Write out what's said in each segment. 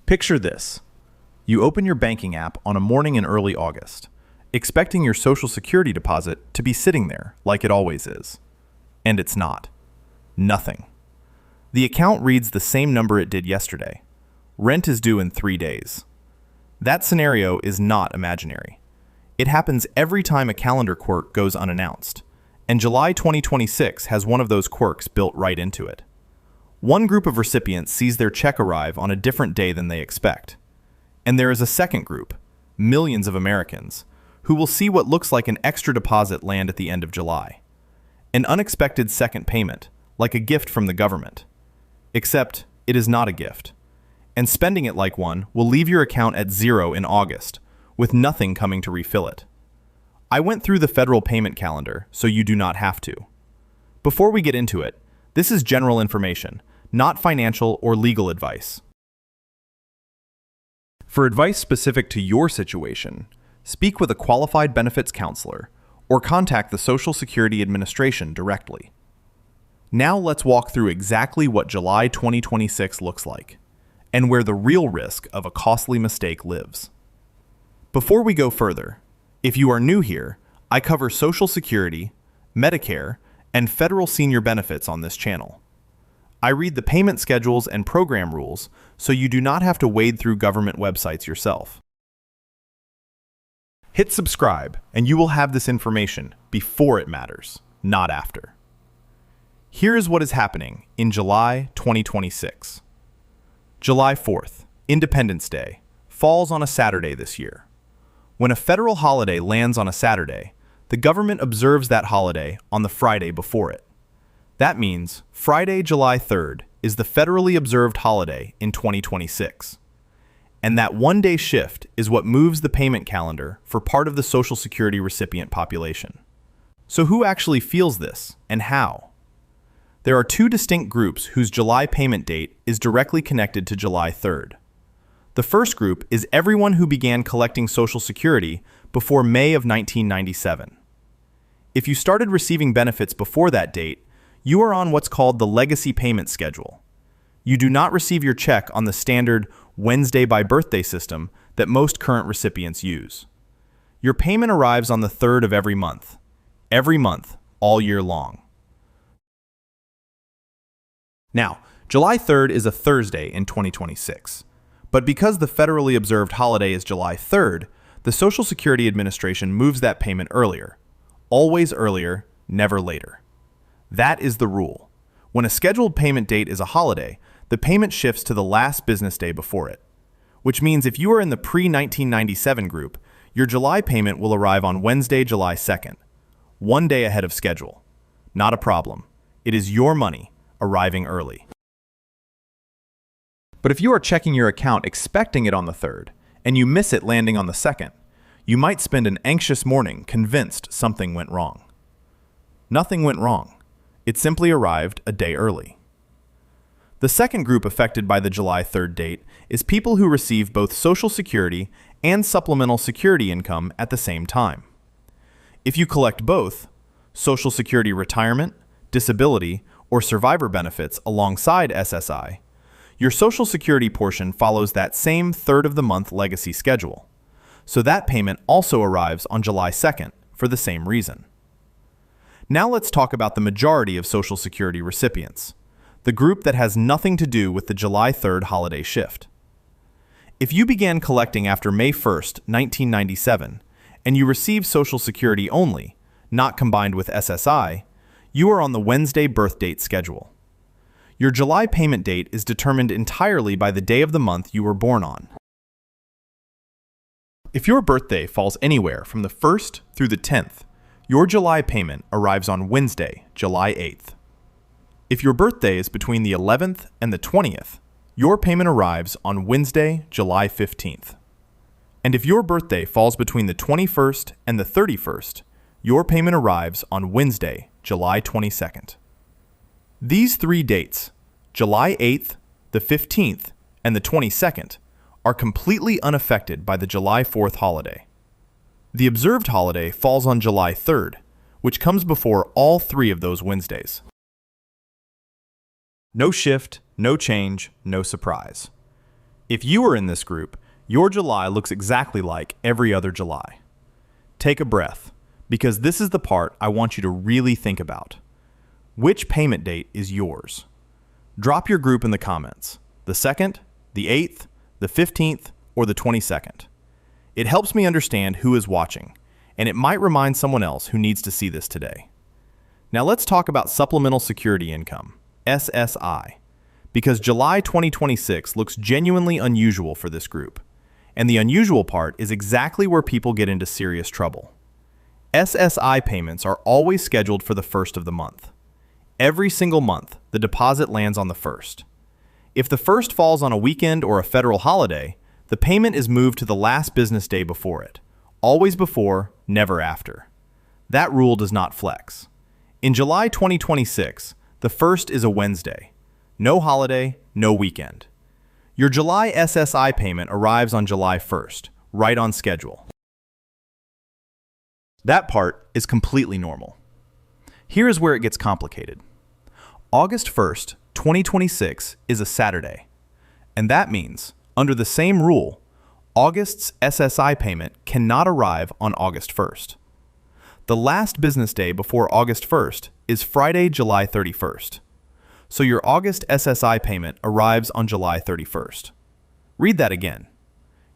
Picture this. You open your banking app on a morning in early August, expecting your Social Security deposit to be sitting there like it always is. And it's not. Nothing. The account reads the same number it did yesterday. Rent is due in 3 days. That scenario is not imaginary. It happens every time a calendar quirk goes unannounced, and July 2026 has one of those quirks built right into it. One group of recipients sees their check arrive on a different day than they expect. And there is a second group, millions of Americans, who will see what looks like an extra deposit land at the end of July. An unexpected second payment, like a gift from the government. Except, it is not a gift. And spending it like one will leave your account at zero in August, with nothing coming to refill it. I went through the federal payment calendar, so you do not have to. Before we get into it, this is general information, not financial or legal advice. For advice specific to your situation, speak with a qualified benefits counselor or contact the Social Security Administration directly. Now let's walk through exactly what July 2026 looks like and where the real risk of a costly mistake lives. Before we go further, if you are new here, I cover Social Security, Medicare, and federal senior benefits on this channel. I read the payment schedules and program rules so you do not have to wade through government websites yourself. Hit subscribe and you will have this information before it matters, not after. Here is what is happening in July 2026. July 4th, Independence Day, falls on a Saturday this year. When a federal holiday lands on a Saturday, the government observes that holiday on the Friday before it. That means Friday, July 3rd is the federally observed holiday in 2026. And that one-day shift is what moves the payment calendar for part of the Social Security recipient population. So who actually feels this, and how? There are two distinct groups whose July payment date is directly connected to July 3rd. The first group is everyone who began collecting Social Security before May of 1997. If you started receiving benefits before that date, you are on what's called the legacy payment schedule. You do not receive your check on the standard Wednesday by birthday system that most current recipients use. Your payment arrives on the 3rd of every month, all year long. Now, July 3rd is a Thursday in 2026. But because the federally observed holiday is July 3rd, the Social Security Administration moves that payment earlier. Always earlier, never later. That is the rule. When a scheduled payment date is a holiday, the payment shifts to the last business day before it. Which means if you are in the pre-1997 group, your July payment will arrive on Wednesday, July 2nd, one day ahead of schedule. Not a problem. It is your money arriving early. But if you are checking your account expecting it on the 3rd, and you miss it landing on the 2nd, you might spend an anxious morning convinced something went wrong. Nothing went wrong. It simply arrived a day early. The second group affected by the July 3rd date is people who receive both Social Security and supplemental security income at the same time. If you collect both, Social Security retirement, disability, or survivor benefits alongside SSI, your Social Security portion follows that same 3rd of the month legacy schedule. So that payment also arrives on July 2nd for the same reason. Now let's talk about the majority of Social Security recipients, the group that has nothing to do with the July 3rd holiday shift. If you began collecting after May 1st, 1997, and you receive Social Security only, not combined with SSI, you are on the Wednesday birth date schedule. Your July payment date is determined entirely by the day of the month you were born on. If your birthday falls anywhere from the 1st through the 10th, your July payment arrives on Wednesday, July 8th. If your birthday is between the 11th and the 20th, your payment arrives on Wednesday, July 15th. And if your birthday falls between the 21st and the 31st, your payment arrives on Wednesday, July 22nd. These three dates, July 8th, the 15th, and the 22nd, are completely unaffected by the July 4th holiday. The observed holiday falls on July 3rd, which comes before all three of those Wednesdays. No shift, no change, no surprise. If you are in this group, your July looks exactly like every other July. Take a breath, because this is the part I want you to really think about. Which payment date is yours? Drop your group in the comments. The 2nd, the 8th, the 15th, or the 22nd. It helps me understand who is watching, and it might remind someone else who needs to see this today. Now let's talk about Supplemental Security Income, SSI, because July 2026 looks genuinely unusual for this group. And the unusual part is exactly where people get into serious trouble. SSI payments are always scheduled for the 1st of the month. Every single month, the deposit lands on the 1st. If the 1st falls on a weekend or a federal holiday, the payment is moved to the last business day before it. Always before, never after. That rule does not flex. In July 2026, the 1st is a Wednesday. No holiday, no weekend. Your July SSI payment arrives on July 1st, right on schedule. That part is completely normal. Here is where it gets complicated. August 1st, 2026 is a Saturday. And that means, under the same rule, August's SSI payment cannot arrive on August 1st. The last business day before August 1st is Friday, July 31st. So your August SSI payment arrives on July 31st. Read that again.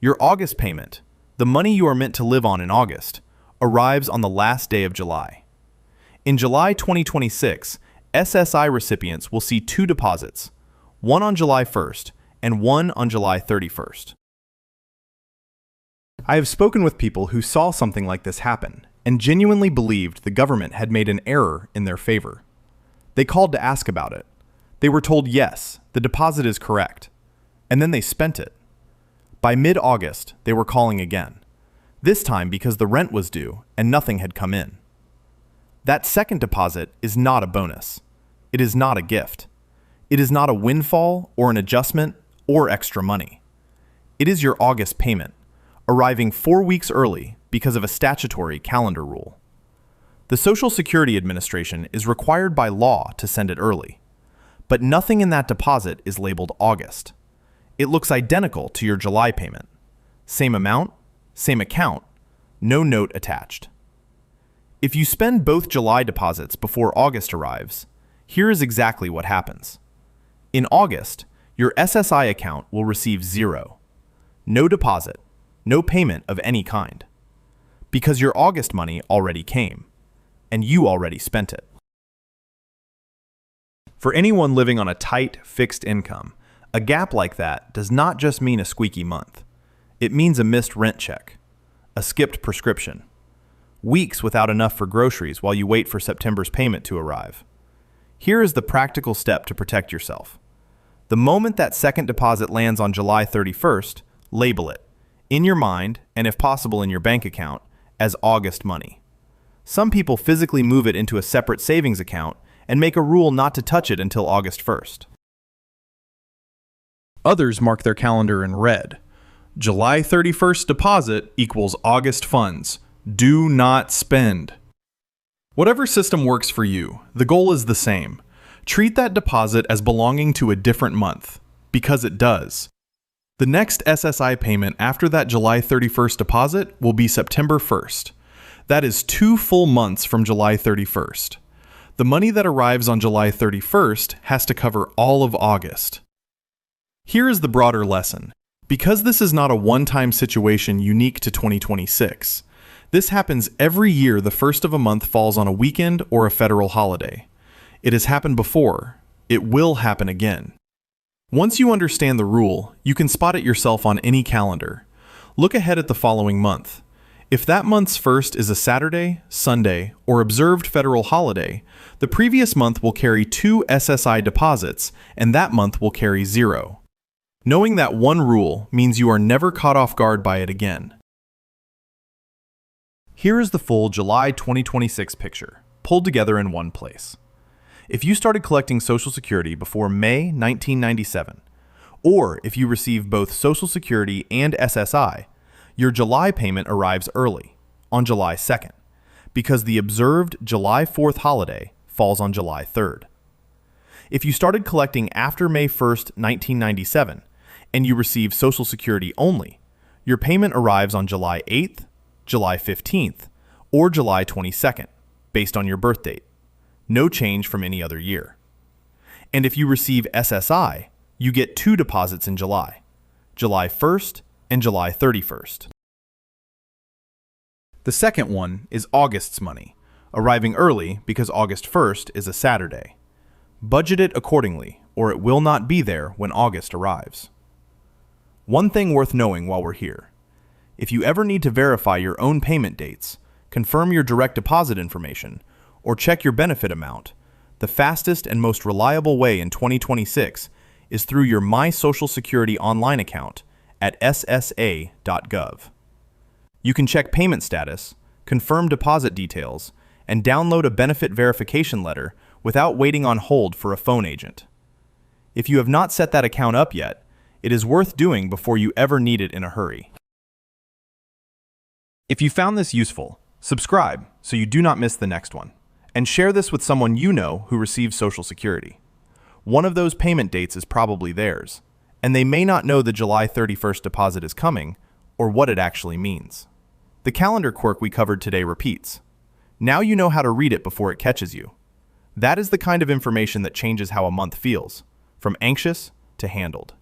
Your August payment, the money you are meant to live on in August, arrives on the last day of July. In July 2026, SSI recipients will see 2 deposits, one on July 1st and one on July 31st. I have spoken with people who saw something like this happen and genuinely believed the government had made an error in their favor. They called to ask about it. They were told yes, the deposit is correct, and then they spent it. By mid-August, they were calling again, this time because the rent was due and nothing had come in. That second deposit is not a bonus. It is not a gift. It is not a windfall or an adjustment or extra money. It is your August payment, arriving 4 weeks early because of a statutory calendar rule. The Social Security Administration is required by law to send it early, but nothing in that deposit is labeled August. It looks identical to your July payment. Same amount, same account, no note attached. If you spend both July deposits before August arrives, here is exactly what happens. In August, your SSI account will receive 0. No deposit, no payment of any kind. Because your August money already came, and you already spent it. For anyone living on a tight, fixed income, a gap like that does not just mean a squeaky month. It means a missed rent check, a skipped prescription, weeks without enough for groceries while you wait for September's payment to arrive. Here is the practical step to protect yourself. The moment that second deposit lands on July 31st, label it, in your mind, and if possible in your bank account, as August money. Some people physically move it into a separate savings account and make a rule not to touch it until August 1st. Others mark their calendar in red. July 31st deposit equals August funds. Do not spend. Whatever system works for you, the goal is the same. Treat that deposit as belonging to a different month, because it does. The next SSI payment after that July 31st deposit will be September 1st. That is 2 full months from July 31st. The money that arrives on July 31st has to cover all of August. Here is the broader lesson. Because this is not a one-time situation unique to 2026, this happens every year the 1st of a month falls on a weekend or a federal holiday. It has happened before. It will happen again. Once you understand the rule, you can spot it yourself on any calendar. Look ahead at the following month. If that month's 1st is a Saturday, Sunday, or observed federal holiday, the previous month will carry 2 SSI deposits, and that month will carry 0. Knowing that one rule means you are never caught off guard by it again. Here is the full July 2026 picture, pulled together in one place. If you started collecting Social Security before May 1997, or if you receive both Social Security and SSI, your July payment arrives early, on July 2nd, because the observed July 4th holiday falls on July 3rd. If you started collecting after May 1st, 1997, and you receive Social Security only, your payment arrives on July 8th, July 15th, or July 22nd, based on your birth date. No change from any other year. And if you receive SSI, you get 2 deposits in July, July 1st and July 31st. The second one is August's money, arriving early because August 1st is a Saturday. Budget it accordingly, or it will not be there when August arrives. One thing worth knowing while we're here. If you ever need to verify your own payment dates, confirm your direct deposit information, or check your benefit amount, the fastest and most reliable way in 2026 is through your My Social Security online account at ssa.gov. You can check payment status, confirm deposit details, and download a benefit verification letter without waiting on hold for a phone agent. If you have not set that account up yet, it is worth doing before you ever need it in a hurry. If you found this useful, subscribe so you do not miss the next one, and share this with someone you know who receives Social Security. One of those payment dates is probably theirs, and they may not know the July 31st deposit is coming or what it actually means. The calendar quirk we covered today repeats. Now you know how to read it before it catches you. That is the kind of information that changes how a month feels, from anxious to handled.